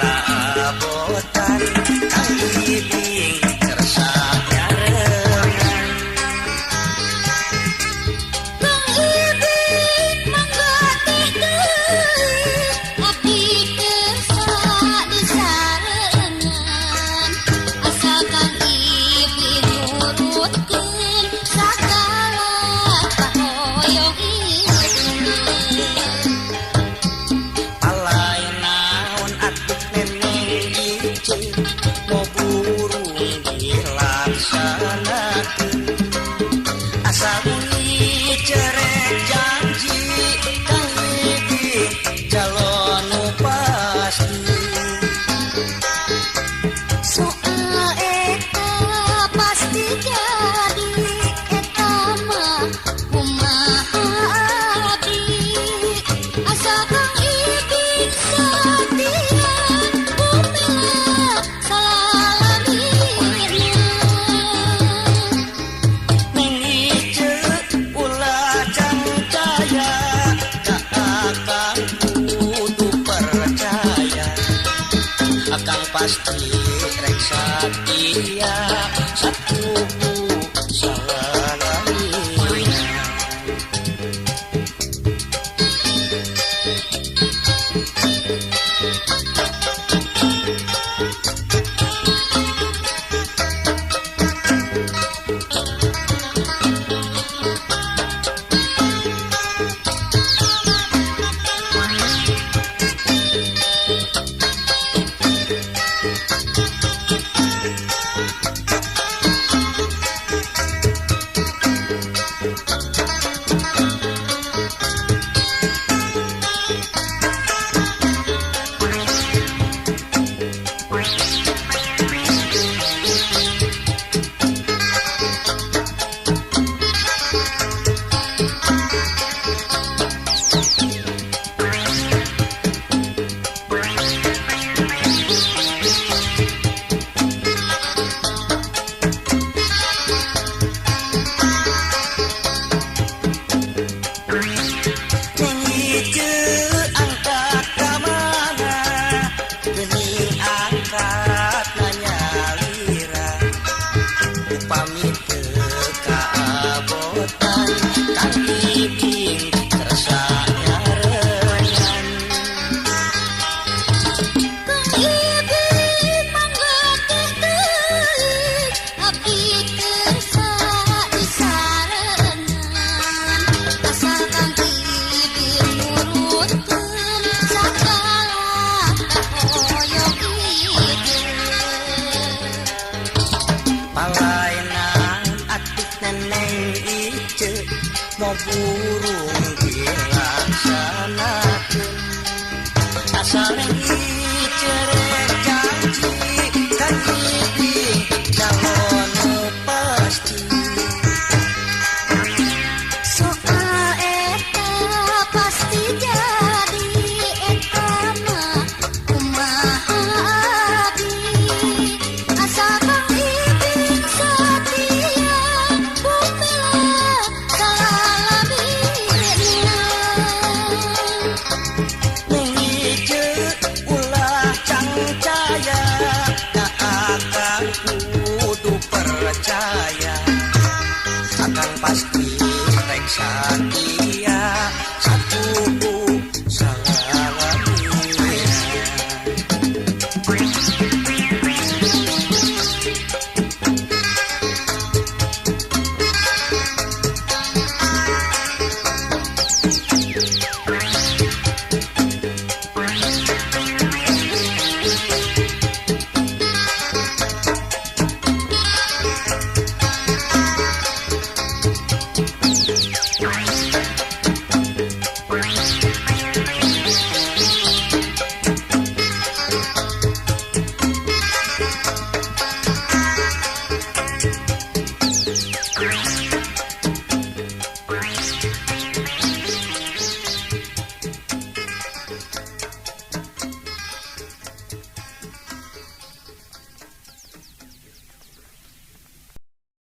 kabotan kang ibing kersa nyarengan Kang ibing manggatih deui abdi kersa disarengan asal Kang ibing nurutkeun sagala kahoyong ieu palai naon atuh neneng ieu mau burung dilaksanakeun asal ini cerek janji kang ibing calon nu pasti soal eta pasti jadi eta mah kumaha abdi asal Kang ibing satia bumila salalamina Neng ieu ulah cangcaya ka akang kudu percaya akang pasti rek satia satuku salalamina Neng ieu angkat ka mana geuning angkat nanyalira upami teu kaabotan kang ibing kersa nyarengan Kang ibing manggatih deui abdi kersa disarengan asal Kang ibing nurutkeun sagala kahoyong ieu palai naon atuh neneng ieu mau burung